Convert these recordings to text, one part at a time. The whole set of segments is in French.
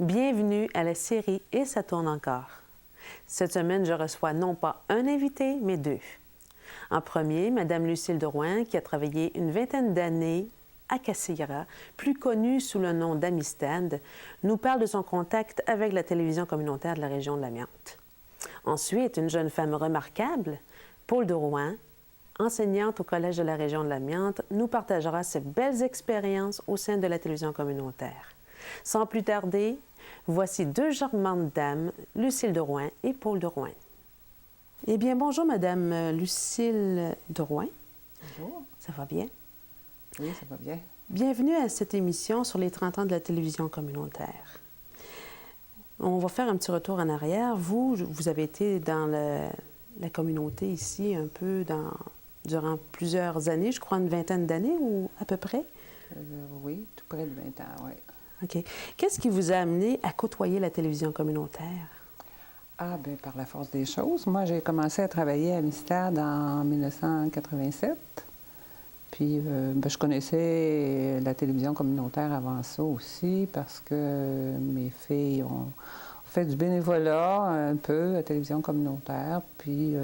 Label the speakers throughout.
Speaker 1: Bienvenue à la série Et ça tourne encore. Cette semaine, je reçois non pas un invité, mais deux. En premier, Mme Lucille Drouin, qui a travaillé une vingtaine d'années à Cassigra, plus connue sous le nom d'Amistad, nous parle de son contact avec la télévision communautaire de la région de l'Amiante. Ensuite, une jeune femme remarquable, Paul Drouin, enseignante au Collège de la région de l'Amiante, nous partagera ses belles expériences au sein de la télévision communautaire. Sans plus tarder, voici deux charmantes dames, Lucille Drouin et Paul Drouin. Eh bien, bonjour, Madame Lucille Drouin.
Speaker 2: Bonjour.
Speaker 1: Ça va bien?
Speaker 2: Oui, ça va bien.
Speaker 1: Bienvenue à cette émission sur les 30 ans de la télévision communautaire. On va faire un petit retour en arrière. Vous avez été dans la communauté ici un peu durant plusieurs années, je crois une vingtaine d'années ou à peu près?
Speaker 2: Oui, tout près de 20 ans, oui.
Speaker 1: OK. Qu'est-ce qui vous a amené à côtoyer la télévision communautaire?
Speaker 2: Ah, bien, par la force des choses. Moi, j'ai commencé à travailler à Amistad en 1987. Puis, je connaissais la télévision communautaire avant ça aussi parce que mes filles ont fait du bénévolat un peu à la télévision communautaire, puis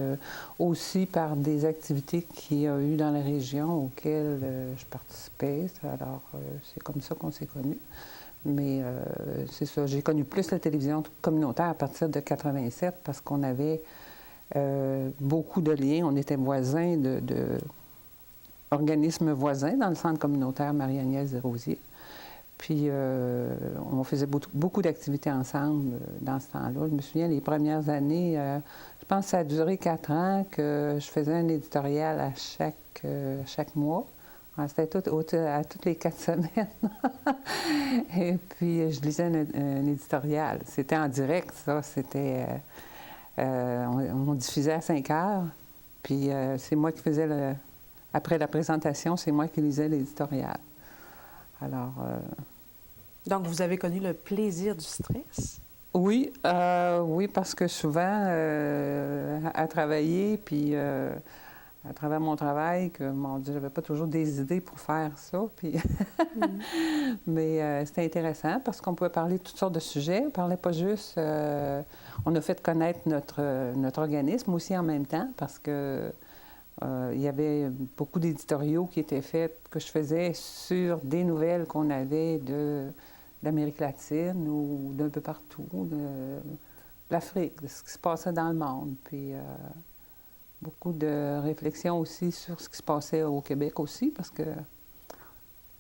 Speaker 2: aussi par des activités qu'il y a eu dans la région auxquelles je participais. Alors, c'est comme ça qu'on s'est connus. Mais c'est ça, j'ai connu plus la télévision communautaire à partir de 87 parce qu'on avait beaucoup de liens. On était voisins organismes voisins dans le centre communautaire Marie-Agnès Desrosiers. Puis, on faisait beaucoup d'activités ensemble dans ce temps-là. Je me souviens, les premières années, je pense que ça a duré 4 ans que je faisais un éditorial à chaque mois. C'était à toutes les 4 semaines. Et puis, je lisais un éditorial. C'était en direct, ça. C'était... on diffusait à 5 heures. Puis, c'est moi qui faisais après la présentation, c'est moi qui lisais l'éditorial. Alors...
Speaker 1: Donc, vous avez connu le plaisir du stress?
Speaker 2: Oui, oui, parce que souvent, à travailler, puis à travers mon travail, que, mon Dieu, j'avais pas toujours des idées pour faire ça, puis... Mais c'était intéressant parce qu'on pouvait parler de toutes sortes de sujets. On parlait pas juste... on a fait connaître notre organisme aussi en même temps parce que il y avait beaucoup d'éditoriaux qui étaient faits, que je faisais sur des nouvelles qu'on avait d'Amérique latine ou d'un peu partout, de l'Afrique, de ce qui se passait dans le monde. Puis beaucoup de réflexions aussi sur ce qui se passait au Québec aussi, parce que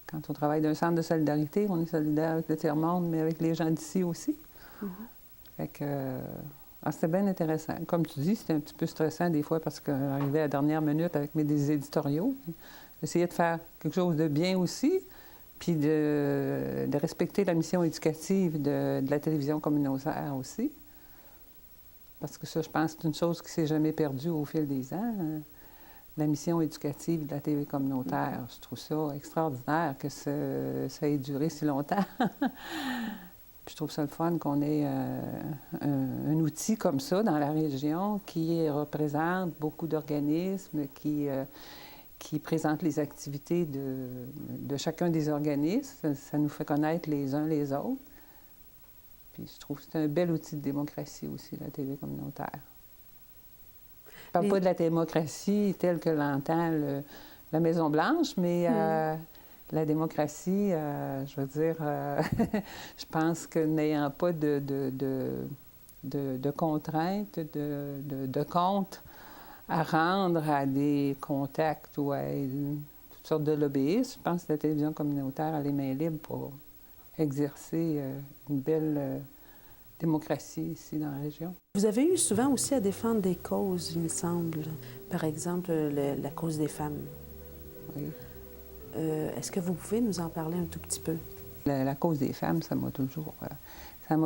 Speaker 2: quand on travaille d'un centre de solidarité, on est solidaire avec le tiers-monde, mais avec les gens d'ici aussi. Fait que... c'était bien intéressant. Comme tu dis, c'était un petit peu stressant des fois parce qu'on arrivait à la dernière minute avec des éditoriaux. J'essayais de faire quelque chose de bien aussi, puis de respecter la mission éducative de la télévision communautaire aussi. Parce que ça, je pense, c'est une chose qui ne s'est jamais perdue au fil des ans. La mission éducative de la télé communautaire. Je trouve ça extraordinaire que ça ait duré si longtemps. Je trouve ça le fun qu'on ait un outil comme ça dans la région qui représente beaucoup d'organismes, qui présente les activités de chacun des organismes. Ça nous fait connaître les uns les autres. Puis je trouve que c'est un bel outil de démocratie aussi, la télé communautaire. Je ne parle pas de la démocratie telle que l'entend la Maison-Blanche, mais... La démocratie, je veux dire, je pense que n'ayant pas de contraintes, de comptes à rendre à des contacts ou à toutes sortes de lobbyistes, je pense que la télévision communautaire a les mains libres pour exercer une belle démocratie ici dans la région.
Speaker 1: Vous avez eu souvent aussi à défendre des causes, il me semble. Par exemple, la cause des femmes.
Speaker 2: Oui.
Speaker 1: Est-ce que vous pouvez nous en parler un tout petit peu?
Speaker 2: La cause des femmes, ça m'a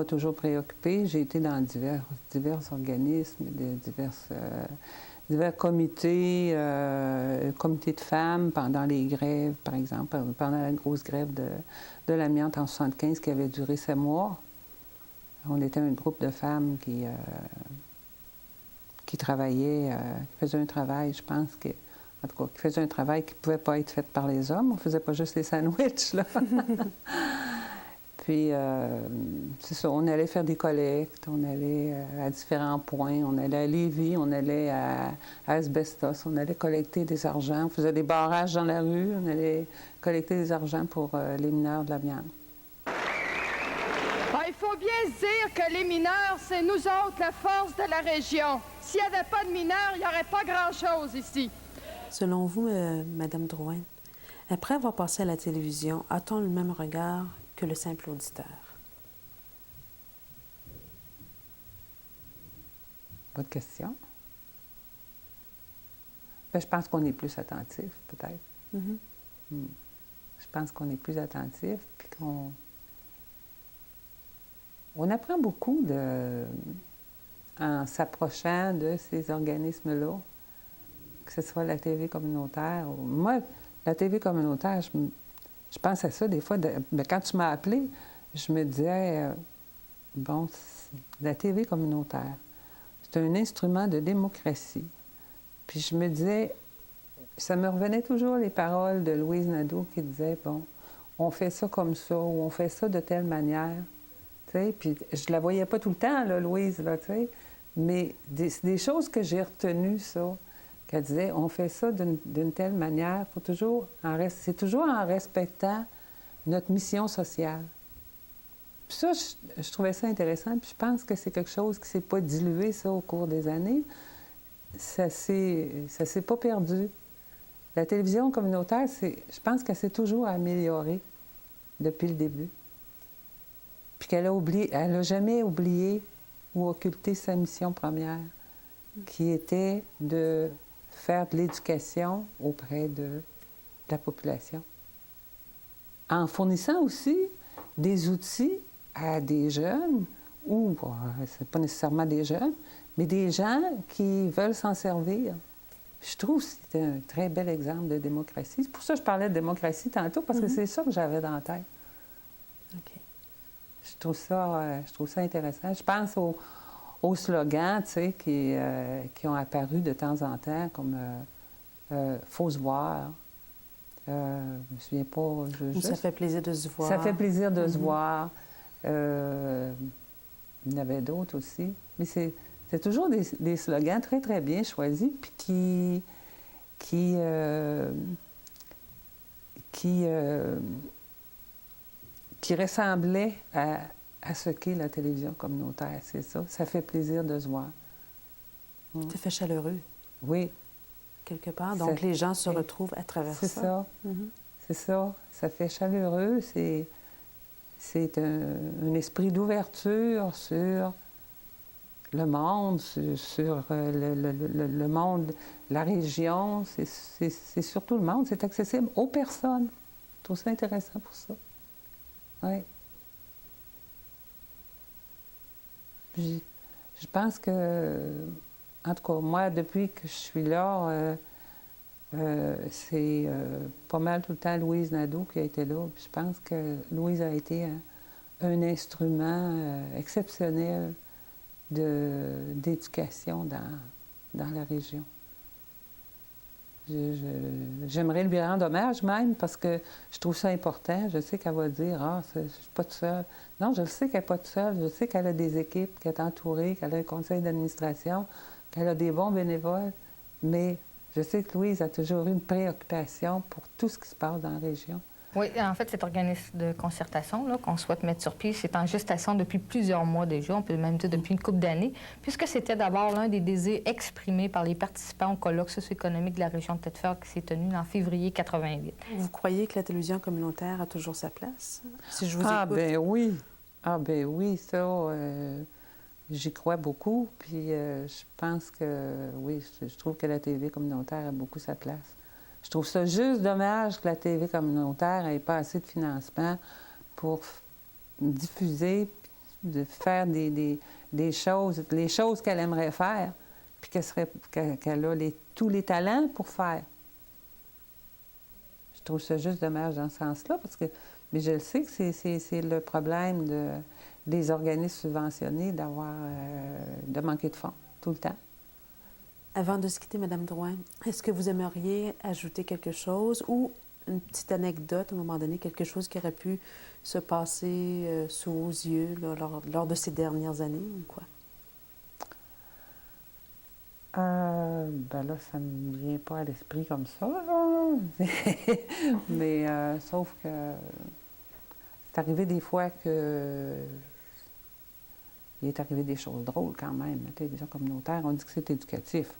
Speaker 2: toujours préoccupée. J'ai été dans divers organismes, divers comités, comités de femmes pendant les grèves, par exemple, pendant la grosse grève de l'amiante en 1975 qui avait duré 7 mois. On était un groupe de femmes qui travaillaient, qui faisaient un travail, je pense, en tout cas, qui faisait un travail qui ne pouvait pas être fait par les hommes. On ne faisait pas juste les sandwichs, là. Puis, c'est ça, on allait faire des collectes, on allait à différents points, on allait à Lévis, on allait à Asbestos, on allait collecter des argents, on faisait des barrages dans la rue, on allait collecter des argents pour les mineurs de la viande.
Speaker 3: Ah, il faut bien se dire que les mineurs, c'est nous autres, la force de la région. S'il n'y avait pas de mineurs, il n'y aurait pas grand-chose ici.
Speaker 1: Selon vous, Madame Drouin, après avoir passé à la télévision, a-t-on le même regard que le simple auditeur?
Speaker 2: Bonne question. Bien, je pense qu'on est plus attentif, peut-être. Je pense qu'on est plus attentif, puis on apprend beaucoup en s'approchant de ces organismes-là, que ce soit la TV communautaire. Moi, la TV communautaire, je pense à ça des fois. Mais quand tu m'as appelé, je me disais, bon, la TV communautaire, c'est un instrument de démocratie. Puis je me disais, ça me revenait toujours les paroles de Louise Nadeau qui disait, bon, on fait ça comme ça, ou on fait ça de telle manière. Puis je la voyais pas tout le temps, là, Louise, là, tu sais. Mais des choses que j'ai retenues, ça, qu'elle disait, on fait ça d'une telle manière, c'est toujours en respectant notre mission sociale. Puis ça, je trouvais ça intéressant, puis je pense que c'est quelque chose qui ne s'est pas dilué, ça, au cours des années. Ça s'est pas perdu. La télévision communautaire, je pense qu'elle s'est toujours améliorée depuis le début. Puis qu'elle n'a jamais oublié ou occulté sa mission première, qui était de faire de l'éducation auprès de la population. En fournissant aussi des outils à des jeunes, ou c'est pas nécessairement des jeunes, mais des gens qui veulent s'en servir. Je trouve que c'est un très bel exemple de démocratie. C'est pour ça que je parlais de démocratie tantôt, parce que c'est ça que j'avais dans la tête.
Speaker 1: OK.
Speaker 2: Je trouve ça intéressant. Je pense aux slogans, tu sais, qui ont apparu de temps en temps, comme « faut se voir ». Je me souviens pas.
Speaker 1: Ça fait plaisir de se voir.
Speaker 2: Ça fait plaisir de se voir. Il y en avait d'autres aussi. Mais c'est toujours des slogans très, très bien choisis, puis qui ressemblaient à ce qu'est la télévision communautaire, c'est ça. Ça fait plaisir de se voir.
Speaker 1: Ça fait chaleureux.
Speaker 2: Oui.
Speaker 1: Quelque part. Donc, les gens se retrouvent à travers ça.
Speaker 2: C'est ça. C'est ça. Ça fait chaleureux. C'est un esprit d'ouverture sur le monde, sur le monde, la région. C'est surtout le monde. C'est accessible aux personnes. Je trouve ça intéressant pour ça. Oui. Je pense que, en tout cas, moi, depuis que je suis là, c'est pas mal tout le temps Louise Nadeau qui a été là. Puis je pense que Louise a été un instrument exceptionnel d'éducation dans la région. J'aimerais lui rendre hommage même parce que je trouve ça important. Je sais qu'elle va dire « Ah, je ne suis pas toute seule ». Non, je le sais qu'elle n'est pas toute seule. Je sais qu'elle a des équipes, qu'elle est entourée, qu'elle a un conseil d'administration, qu'elle a des bons bénévoles. Mais je sais que Louise a toujours eu une préoccupation pour tout ce qui se passe dans la région.
Speaker 4: Oui, en fait, cet organisme de concertation qu'on souhaite mettre sur pied, c'est en gestation depuis plusieurs mois déjà, on peut même dire depuis une couple d'années, puisque c'était d'abord l'un des désirs exprimés par les participants au colloque socio-économique de la région de Thetford qui s'est tenu en février 88.
Speaker 1: Vous croyez que la télévision communautaire a toujours sa place? Si je vous
Speaker 2: Ah,
Speaker 1: écoute.
Speaker 2: ben oui! Ah, ben oui, ça, j'y crois beaucoup. Puis je pense que, oui, je trouve que la TV communautaire a beaucoup sa place. Je trouve ça juste dommage que la TV communautaire n'ait pas assez de financement pour diffuser, de faire des choses, les choses qu'elle aimerait faire, puis qu'elle a tous les talents pour faire. Je trouve ça juste dommage dans ce sens-là, parce que mais je le sais que c'est le problème des organismes subventionnés de manquer de fonds tout le temps.
Speaker 1: Avant de se quitter, Mme Drouin, est-ce que vous aimeriez ajouter quelque chose ou une petite anecdote à un moment donné, quelque chose qui aurait pu se passer sous vos yeux là, lors de ces dernières années ou quoi?
Speaker 2: Ben là, ça ne me vient pas à l'esprit comme ça, là. Mais sauf que c'est arrivé des fois que il est arrivé des choses drôles quand même. La télévision communautaire, on dit que c'est éducatif.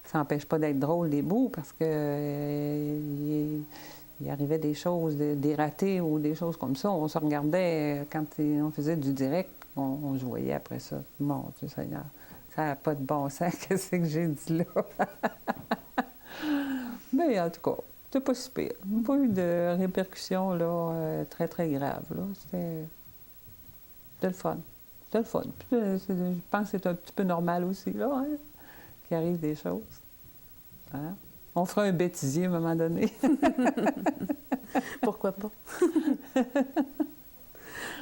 Speaker 2: Ça n'empêche pas d'être drôle des bouts parce que il arrivait des choses, des ratés ou des choses comme ça. On se regardait quand on faisait du direct, on se voyait après ça. Mon Dieu Seigneur, ça n'a pas de bon sens. Qu'est-ce que j'ai dit là? Mais en tout cas, c'était pas si pire. Pas eu de répercussions là, très, très graves. Là. C'était le fun. C'était le fun. Puis, je pense que c'est un petit peu normal aussi, là, hein, qu'il arrive des choses. Hein? On fera un bêtisier à un moment donné.
Speaker 1: Pourquoi pas?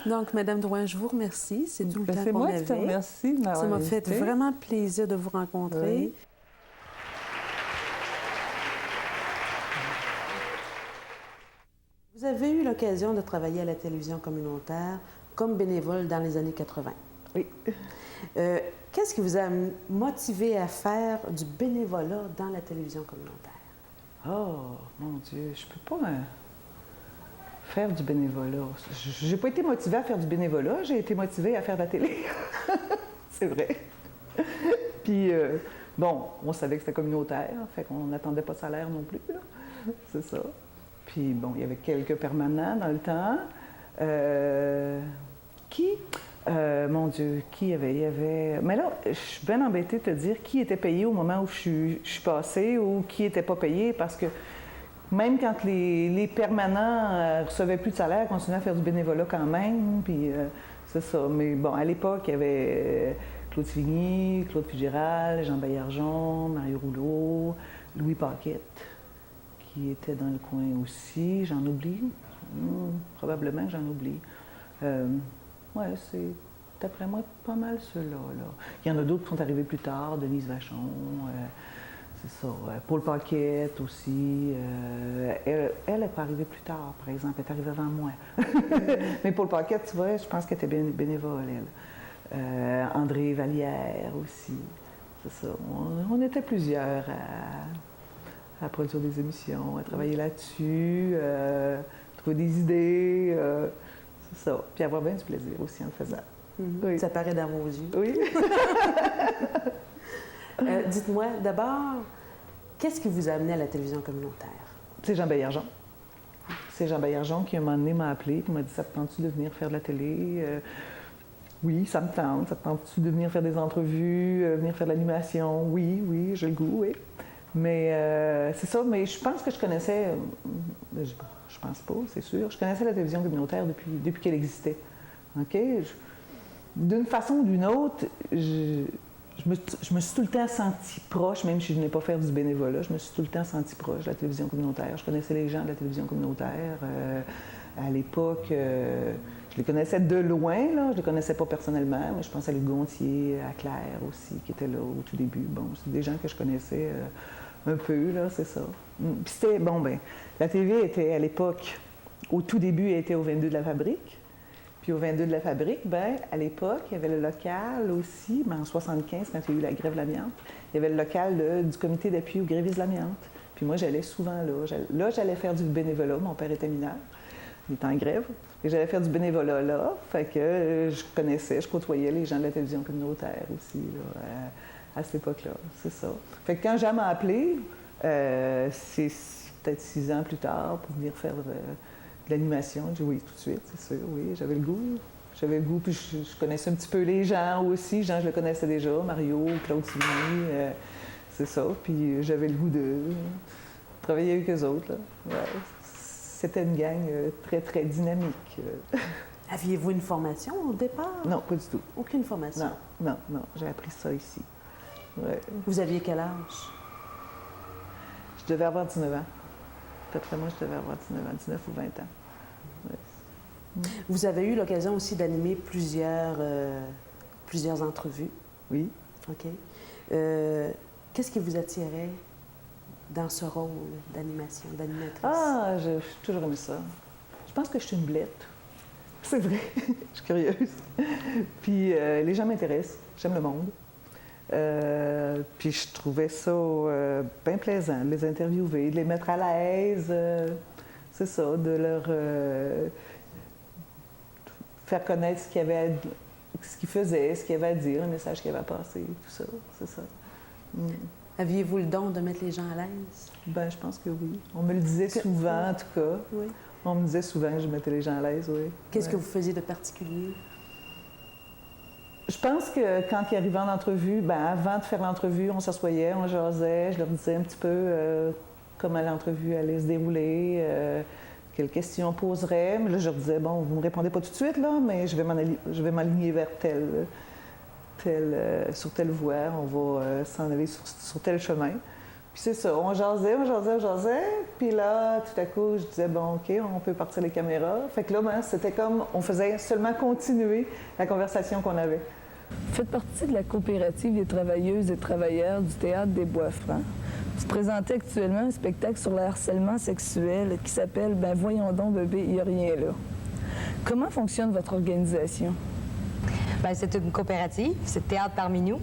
Speaker 1: Donc, Madame Drouin, je vous remercie. C'est tout le temps qu'on avait.
Speaker 2: C'est moi qui te remercie de m'avoir
Speaker 1: Ça m'a fait
Speaker 2: invitée.
Speaker 1: vraiment plaisir de vous rencontrer.
Speaker 2: Oui.
Speaker 1: Vous avez eu l'occasion de travailler à la télévision communautaire comme bénévole dans les années 80.
Speaker 5: Oui.
Speaker 1: Qu'est-ce qui vous a motivé à faire du bénévolat dans la télévision communautaire?
Speaker 5: Oh, mon Dieu, je peux pas faire du bénévolat. J'ai pas été motivée à faire du bénévolat, j'ai été motivée à faire de la télé. C'est vrai. Puis, bon, on savait que c'était communautaire, fait qu'on n'attendait pas de salaire non plus, là. C'est ça. Puis, bon, il y avait quelques permanents dans le temps. Mon Dieu, qui y avait? Il y avait... Mais là, je suis bien embêtée de te dire qui était payé au moment où je suis passée ou qui n'était pas payé parce que même quand les permanents ne recevaient plus de salaire, ils continuaient à faire du bénévolat quand même. Puis c'est ça. Mais bon, à l'époque, il y avait Claude Figny, Claude Fitzgerald, Jean Baillargeon, Mario Rouleau, Louis Paquette, qui était dans le coin aussi. J'en oublie. Probablement que j'en oublie. Oui, c'est d'après moi pas mal ceux-là. Là. Il y en a d'autres qui sont arrivés plus tard, Denise Vachon, c'est ça. Paul Paquette aussi. Elle n'est pas arrivée plus tard, par exemple, elle est arrivée avant moi. Mais Paul Paquette, tu vois, je pense qu'elle était bénévole, elle. André Vallière aussi. C'est ça. On était plusieurs à produire des émissions, à travailler là-dessus, trouver des idées. C'est ça. Puis avoir bien du plaisir aussi en le faisant. Oui.
Speaker 1: Ça paraît dans vos yeux.
Speaker 5: Oui.
Speaker 1: Dites-moi, d'abord, qu'est-ce qui vous a amené à la télévision communautaire?
Speaker 5: C'est Jean Baillargeon. C'est Jean Baillargeon qui, un moment donné, m'a appelé et m'a dit « Ça te tente-tu de venir faire de la télé? Oui, ça me tente. Ça te tente-tu de venir faire des entrevues, venir faire de l'animation? Oui, j'ai le goût, oui. » Mais c'est ça, mais je pense que je connaissais... Je pense pas, c'est sûr. Je connaissais la télévision communautaire depuis qu'elle existait. OK? D'une façon ou d'une autre, je me suis tout le temps sentie proche, même si je n'ai pas fait du bénévolat, je me suis tout le temps sentie proche de la télévision communautaire. Je connaissais les gens de la télévision communautaire. À l'époque, je les connaissais de loin, là. Je ne les connaissais pas personnellement, mais je pense à Luc Gontier, à Claire aussi, qui était là au tout début. Bon, c'est des gens que je connaissais un peu, là, c'est ça. Puis c'était, bon, ben, la TV était à l'époque, au tout début, elle était au 22 de la Fabrique. Puis au 22 de la Fabrique, ben, à l'époque, il y avait le local aussi, mais en 1975, quand il y a eu la grève de l'amiante, il y avait le local du comité d'appui aux grévistes de l'amiante. Puis moi, j'allais souvent là. Là, j'allais faire du bénévolat. Mon père était mineur. Il était en grève. Et j'allais faire du bénévolat là. Fait que je côtoyais les gens de la télévision communautaire aussi, là, à cette époque-là. C'est ça. Fait que quand Jean m'a appelé, c'est peut-être 6 ans plus tard, pour venir faire de l'animation, j'ai dit oui, tout de suite, c'est sûr, oui, j'avais le goût. J'avais le goût, puis je connaissais un petit peu les gens aussi. Jean, je le connaissais déjà, Mario, Claude Signy, c'est ça. Puis j'avais le goût de travailler avec eux autres, là. Ouais. C'était une gang très, très dynamique.
Speaker 1: Aviez-vous une formation au départ?
Speaker 5: Non, pas du tout.
Speaker 1: Aucune formation?
Speaker 5: Non, j'ai appris ça ici. Ouais.
Speaker 1: Vous aviez quel âge?
Speaker 5: Je devais avoir 19 ans. D'après moi, je devais avoir 19 ou 20 ans. Ouais.
Speaker 1: Vous avez eu l'occasion aussi d'animer plusieurs entrevues.
Speaker 5: Oui.
Speaker 1: OK. Qu'est-ce qui vous attirait dans ce rôle d'animation, d'animatrice?
Speaker 5: Ah, j'ai toujours aimé ça. Je pense que je suis une blette. C'est vrai, je suis curieuse. Puis les gens m'intéressent, j'aime le monde. Puis je trouvais ça bien plaisant, de les interviewer, de les mettre à l'aise. C'est ça, de leur faire connaître ce qu'ils faisaient, ce qu'ils avaient à dire, le message qu'ils avaient à passer, tout ça, c'est ça.
Speaker 1: Aviez-vous le don de mettre les gens à l'aise?
Speaker 5: Ben, je pense que oui. On me le disait souvent, en tout cas.
Speaker 1: Oui.
Speaker 5: On me disait souvent que je mettais les gens à l'aise, oui.
Speaker 1: Qu'est-ce que vous faisiez de particulier?
Speaker 5: Je pense que quand ils arrivaient en entrevue, ben, avant de faire l'entrevue, on s'assoyait, on jasait, je leur disais un petit peu comment l'entrevue allait se dérouler, quelles questions on poserait. Mais là, je leur disais, bon, vous ne me répondez pas tout de suite, là, mais je vais m'aligner vers sur telle voie, on va s'en aller sur tel chemin. Puis c'est ça, on jasait, puis là, tout à coup, je disais, bon, OK, on peut partir les caméras. Fait que là, ben, c'était comme, on faisait seulement continuer la conversation qu'on avait.
Speaker 6: Vous faites partie de la coopérative des travailleuses et travailleurs du Théâtre des Bois-Francs. Vous présentez actuellement un spectacle sur le harcèlement sexuel qui s'appelle « Ben voyons donc, bébé, il n'y a rien là ». Comment fonctionne votre organisation?
Speaker 7: Bien, c'est une coopérative, c'est Théâtre parmi nous.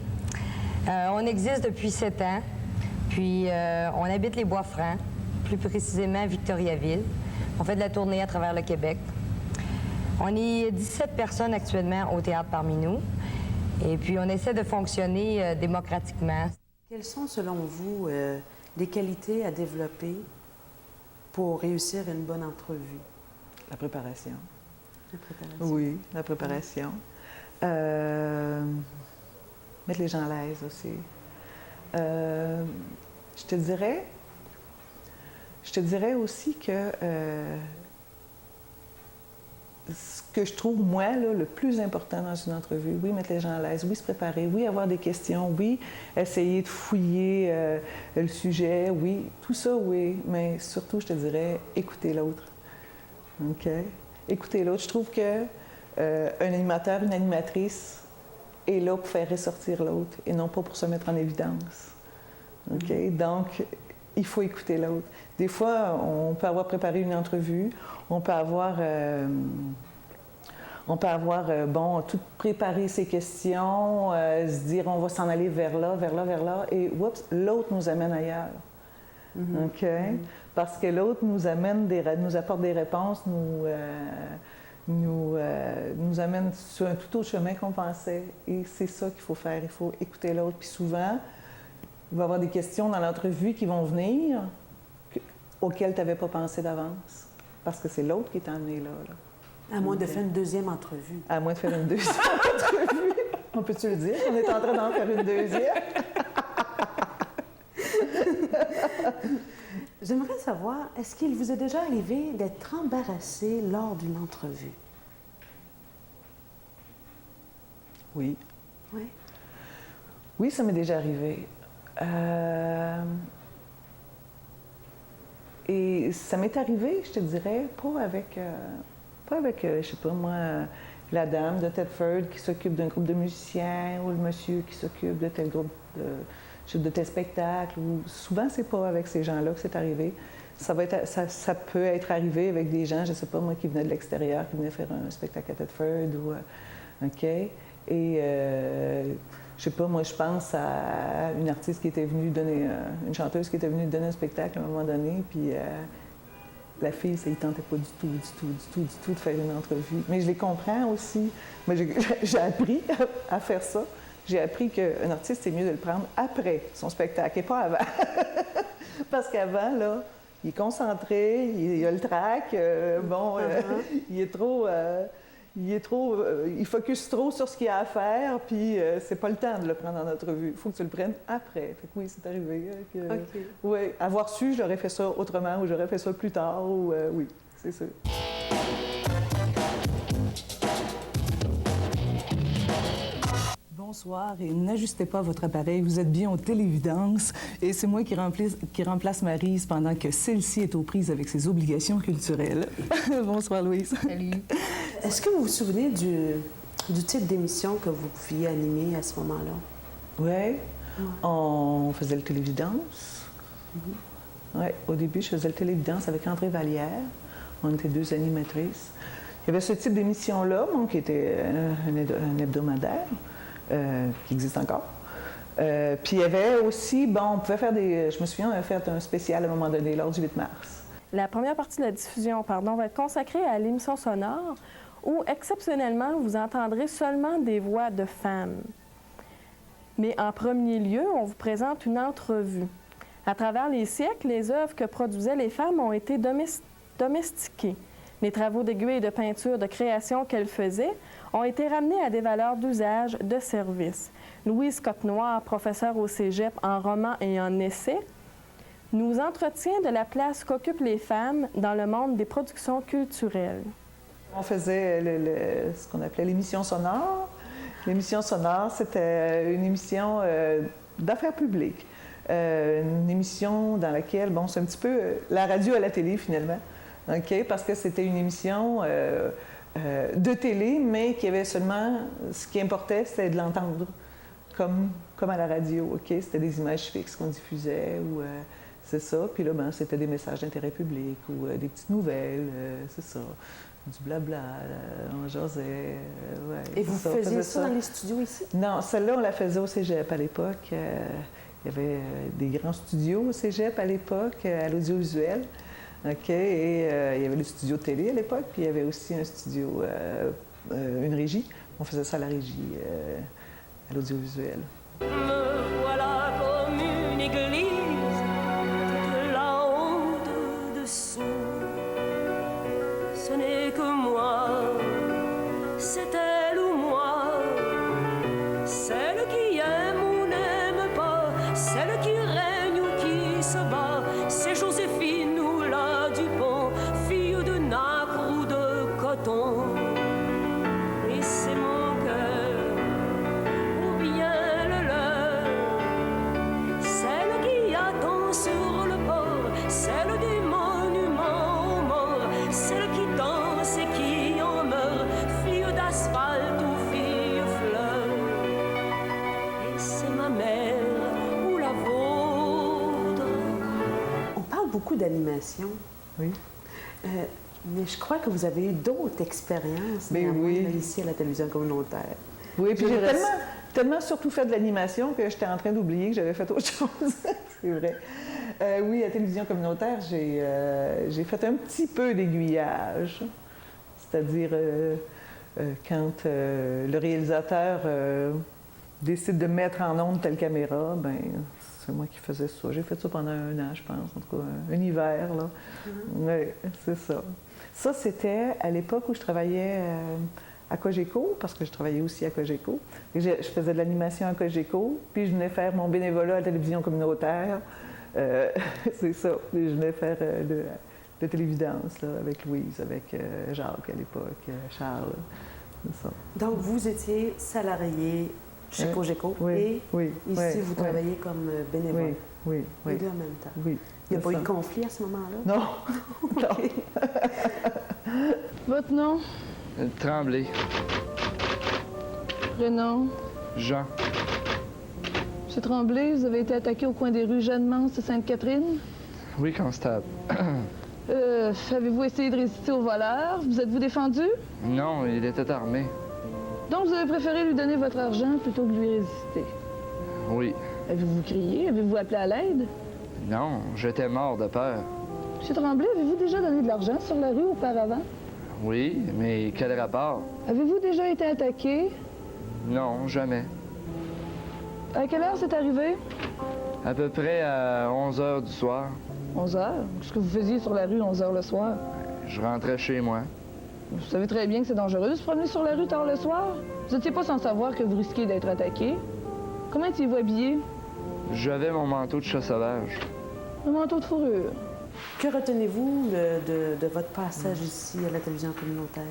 Speaker 7: On existe depuis 7 ans, puis on habite les Bois-Francs, plus précisément à Victoriaville. On fait de la tournée à travers le Québec. On est 17 personnes actuellement au Théâtre parmi nous, et puis on essaie de fonctionner démocratiquement.
Speaker 1: Quelles sont, selon vous, les qualités à développer pour réussir une bonne entrevue?
Speaker 5: La préparation.
Speaker 1: La préparation.
Speaker 5: Oui, la préparation. Mettre les gens à l'aise aussi. Je te dirais aussi que ce que je trouve, moi, là, le plus important dans une entrevue, oui, mettre les gens à l'aise, oui, se préparer, oui, avoir des questions, oui, essayer de fouiller le sujet, oui, tout ça, oui, mais surtout, je te dirais, écouter l'autre. OK? Écouter l'autre. Je trouve que un animateur, une animatrice est là pour faire ressortir l'autre et non pas pour se mettre en évidence. OK? Donc, il faut écouter l'autre. Des fois, on peut avoir préparé une entrevue, on peut avoir tout préparé ses questions, se dire on va s'en aller vers là, et oups, l'autre nous amène ailleurs. OK? Parce que l'autre nous apporte des réponses, nous amène sur un tout autre chemin qu'on pensait. Et c'est ça qu'il faut faire, il faut écouter l'autre. Puis souvent, il va y avoir des questions dans l'entrevue qui vont venir auxquelles tu n'avais pas pensé d'avance. Parce que c'est l'autre qui t'a amené là.
Speaker 1: À moins de faire une deuxième entrevue.
Speaker 5: À moins de faire une deuxième entrevue. On peut-tu le dire? On est en train d'en faire une deuxième.
Speaker 1: J'aimerais savoir, est-ce qu'il vous est déjà arrivé d'être embarrassé lors d'une entrevue?
Speaker 5: Oui.
Speaker 1: Oui.
Speaker 5: Oui, ça m'est déjà arrivé. Et ça m'est arrivé, je te dirais, pas avec je sais pas moi, la dame de Thetford qui s'occupe d'un groupe de musiciens ou le monsieur qui s'occupe de tel groupe de tel spectacle. Ou souvent, c'est pas avec ces gens-là que c'est arrivé. Ça peut être arrivé avec des gens, je sais pas moi, qui venaient de l'extérieur, qui venaient faire un spectacle à Thetford ou OK. Et je sais pas, moi, je pense à une artiste qui était venue donner, une chanteuse qui était venue donner un spectacle à un moment donné, puis la fille, ça ne tentait pas du tout de faire une entrevue. Mais je les comprends aussi. Mais j'ai appris à faire ça. J'ai appris qu'un artiste, c'est mieux de le prendre après son spectacle et pas avant. Parce qu'avant, là, il est concentré, il a le trac, il focus trop sur ce qu'il a à faire, puis c'est pas le temps de le prendre en entrevue. Il faut que tu le prennes après. Fait que oui, c'est arrivé.
Speaker 1: OK.
Speaker 5: Oui, avoir su, j'aurais fait ça autrement ou j'aurais fait ça plus tard. Ou, oui, c'est sûr.
Speaker 6: Bonsoir et n'ajustez pas votre appareil, vous êtes bien au Télévidence et c'est moi qui remplace Maryse pendant que celle-ci est aux prises avec ses obligations culturelles. Bonsoir Louise.
Speaker 7: Salut.
Speaker 1: Est-ce que vous vous souvenez du type d'émission que vous pouviez animer à ce moment-là?
Speaker 5: Oui, on faisait le Télévidence. Ouais, au début, je faisais le télévidence avec André Vallière. On était 2 animatrices. Il y avait ce type d'émission-là, donc, qui était un hebdomadaire, qui existe encore. Puis il y avait aussi, bon, on pouvait faire je me souviens, on avait fait un spécial à un moment donné, lors du 8 mars.
Speaker 8: La première partie de la diffusion, va être consacrée à l'émission sonore où, exceptionnellement, vous entendrez seulement des voix de femmes. Mais en premier lieu, on vous présente une entrevue. À travers les siècles, les œuvres que produisaient les femmes ont été domestiquées. Les travaux d'aiguille et de peinture de création qu'elles faisaient ont été ramenés à des valeurs d'usage, de service. Louise Cotte-Noire, professeure au cégep en roman et en essai, nous entretient de la place qu'occupent les femmes dans le monde des productions culturelles.
Speaker 5: On faisait ce qu'on appelait l'émission sonore. L'émission sonore, c'était une émission d'affaires publiques. Une émission dans laquelle, bon, c'est un petit peu la radio à la télé, finalement. OK? Parce que c'était une émission de télé, mais qui avait seulement... Ce qui importait, c'était de l'entendre, comme à la radio. OK? C'était des images fixes qu'on diffusait, ou c'est ça. Puis là, ben, c'était des messages d'intérêt public, ou des petites nouvelles, c'est ça. Du blabla, on jasait. Ouais,
Speaker 1: et vous faisiez ça dans les studios ici? Non, celle-là, on la faisait au cégep à l'époque. Il y avait des grands studios au cégep à l'époque, à l'audiovisuel. OK? Et il y avait le studio de télé à l'époque, puis il y avait aussi un studio, une régie. On faisait ça à la régie, à l'audiovisuel.
Speaker 9: Me voilà comme une église, toute la honte dessous. Ce n'est que moi, c'est elle ou moi, celle qui aime ou n'aime pas, celle qui règne ou qui se bat, c'est Joséphine ou la Dupont, fille de nacre ou de coton. Et c'est mon cœur, ou bien le leur, celle qui attend sur le port, celle des monuments aux morts, celle qui danse et qui en meurt, fille d'asphalte ou fille fleur. Et c'est ma mère ou la vôtre.
Speaker 1: On parle beaucoup d'animation.
Speaker 5: Oui.
Speaker 1: Mais je crois que vous avez eu d'autres expériences
Speaker 5: oui.
Speaker 1: Ici à la télévision communautaire.
Speaker 5: Oui, puis j'ai tellement surtout fait de l'animation que j'étais en train d'oublier que j'avais fait autre chose. C'est vrai. Oui, à la télévision communautaire, j'ai fait un petit peu d'aiguillage. C'est-à-dire, quand le réalisateur décide de mettre en onde telle caméra, ben c'est moi qui faisais ça. J'ai fait ça pendant 1 an, je pense, en tout cas, un hiver, là. Oui, c'est ça. Ça, c'était à l'époque où je travaillais à Cogeco, parce que je travaillais aussi à Cogeco. Je faisais de l'animation à Cogeco, puis je venais faire mon bénévolat à la télévision communautaire. C'est ça. Puis je venais faire de télévidence, là, avec Louise, avec Jacques à l'époque, Charles. C'est ça.
Speaker 1: Donc, vous étiez salarié chez Cogeco et ici, vous travaillez comme bénévole.
Speaker 5: Oui.
Speaker 1: Les deux en même temps.
Speaker 5: Oui.
Speaker 1: Il n'y a pas eu de conflit à ce moment-là?
Speaker 5: Non.
Speaker 1: OK.
Speaker 6: Votre nom?
Speaker 10: Tremblay.
Speaker 6: Prénom?
Speaker 10: Jean.
Speaker 6: Monsieur Tremblay, vous avez été attaqué au coin des rues Jeanne-Mance et Sainte-Catherine?
Speaker 10: Oui, constable.
Speaker 6: Avez-vous essayé de résister au voleur? Vous êtes-vous défendu?
Speaker 10: Non, il était armé.
Speaker 6: Donc, vous avez préféré lui donner votre argent plutôt que lui résister?
Speaker 10: Oui.
Speaker 6: Avez-vous crié? Avez-vous appelé à l'aide?
Speaker 10: Non, j'étais mort de peur.
Speaker 6: Monsieur Tremblay, avez-vous déjà donné de l'argent sur la rue auparavant?
Speaker 10: Oui, mais quel rapport?
Speaker 6: Avez-vous déjà été attaqué?
Speaker 10: Non, jamais.
Speaker 6: À quelle heure c'est arrivé?
Speaker 10: À peu près à 11 h du soir.
Speaker 6: 11 heures? Qu'est-ce que vous faisiez sur la rue 11 heures le soir?
Speaker 10: Je rentrais chez moi.
Speaker 6: Vous savez très bien que c'est dangereux de se promener sur la rue tard le soir. Vous n'étiez pas sans savoir que vous risquiez d'être attaqué. Comment étiez-vous habillé?
Speaker 10: J'avais mon manteau de chat sauvage.
Speaker 6: Un manteau de fourrure.
Speaker 1: Que retenez-vous de votre passage ici à la télévision communautaire?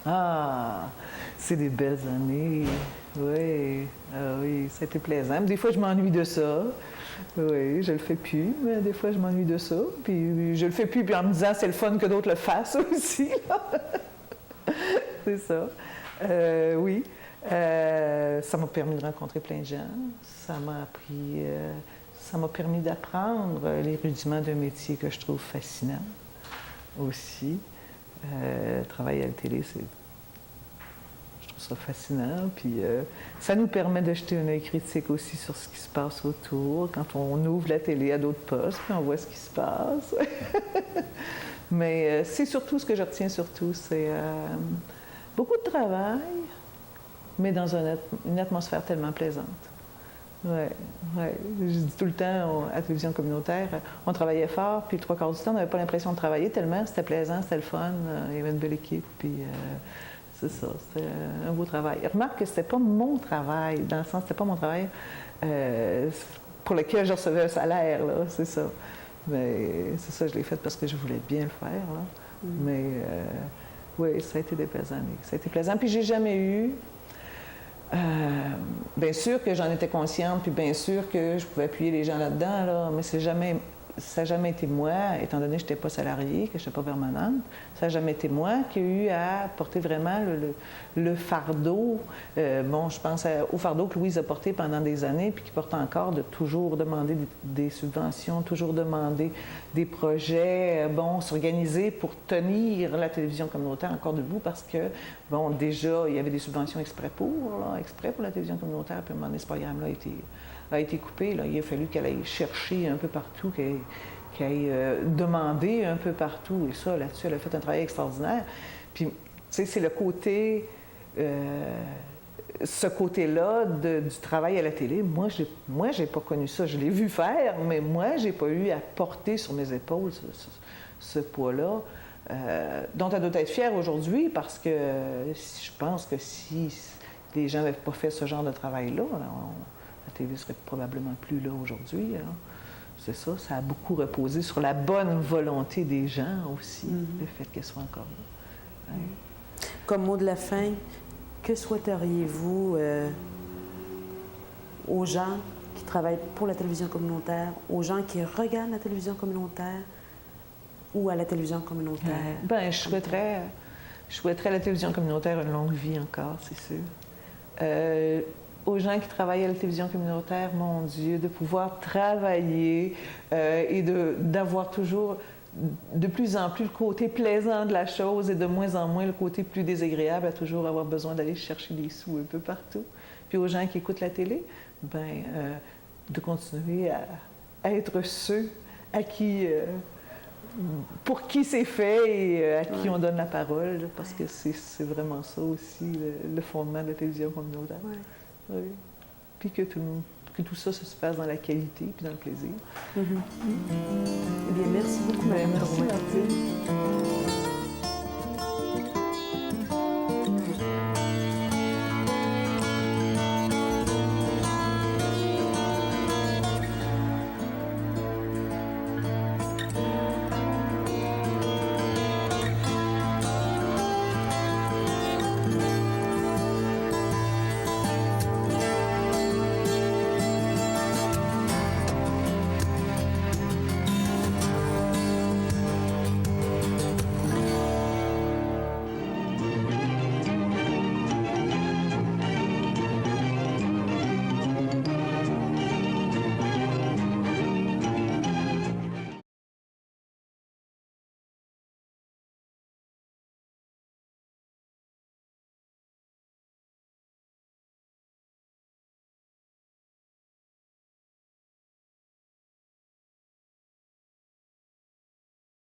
Speaker 5: Ah, c'est des belles années. Oui, oui, c'était plaisant. Des fois, je m'ennuie de ça. Oui, je le fais plus, mais des fois, je m'ennuie de ça. Puis je le fais plus, puis en me disant, c'est le fun que d'autres le fassent aussi. C'est ça. Oui. Ça m'a permis de rencontrer plein de gens. Ça m'a appris Ça m'a permis d'apprendre les rudiments d'un métier que je trouve fascinant aussi. Travailler à la télé, je trouve ça fascinant. Puis ça nous permet de jeter un œil critique aussi sur ce qui se passe autour. Quand on ouvre la télé à d'autres postes, puis on voit ce qui se passe. Mais c'est surtout ce que je retiens surtout, c'est beaucoup de travail, mais dans une atmosphère tellement plaisante. Oui. Je dis tout le temps à la télévision communautaire, on travaillait fort, puis 3/4 du temps, on n'avait pas l'impression de travailler tellement c'était plaisant, c'était le fun, il y avait une belle équipe, puis c'est ça, c'était un beau travail. Remarque que c'était pas mon travail, dans le sens, c'était pas mon travail pour lequel je recevais un salaire, là, c'est ça. Mais c'est ça, je l'ai fait parce que je voulais bien le faire, là. Mais oui, ça a été des belles années. Ça a été plaisant, puis j'ai jamais eu... bien sûr que j'en étais consciente, puis bien sûr que je pouvais appuyer les gens là-dedans, là, mais ça n'a jamais été moi, étant donné que je n'étais pas salariée, que je n'étais pas permanente, ça n'a jamais été moi qui ai eu à porter vraiment le fardeau. Bon, je pense au fardeau que Louise a porté pendant des années, puis qui porte encore, de toujours demander des subventions, toujours demander des projets, bon, s'organiser pour tenir la télévision communautaire encore debout, parce que, bon, déjà, il y avait des subventions exprès pour la télévision communautaire, puis à un moment donné, ce programme-là a été coupé. Là. Il a fallu qu'elle aille chercher un peu partout, qu'elle aille demander un peu partout. Et ça, là-dessus, elle a fait un travail extraordinaire. Puis, tu sais, c'est le côté... ce côté-là du travail à la télé, moi, j'ai pas connu ça. Je l'ai vu faire, mais moi, j'ai pas eu à porter sur mes épaules ce poids-là, dont elle doit être fière aujourd'hui, parce que je pense que si les gens n'avaient pas fait ce genre de travail-là, la télé serait probablement plus là aujourd'hui. C'est ça, ça a beaucoup reposé sur la bonne volonté des gens aussi, le fait qu'elle soit encore là. Ouais.
Speaker 1: Comme mot de la fin, que souhaiteriez-vous aux gens qui travaillent pour la télévision communautaire, aux gens qui regardent la télévision communautaire ou à la télévision communautaire?
Speaker 5: Bien, je souhaiterais à la télévision communautaire une longue vie encore, c'est sûr. Aux gens qui travaillent à la télévision communautaire, mon Dieu, de pouvoir travailler et d'avoir toujours de plus en plus le côté plaisant de la chose et de moins en moins le côté plus désagréable, à toujours avoir besoin d'aller chercher des sous un peu partout. Puis aux gens qui écoutent la télé, ben, de continuer à être ceux à qui, pour qui c'est fait et à qui on donne la parole, parce que c'est vraiment ça aussi le fondement de la télévision communautaire. Oui. Puis que tout ça se fasse dans la qualité puis dans le plaisir.
Speaker 1: Eh bien, merci beaucoup, Mme Drouin.
Speaker 5: Merci.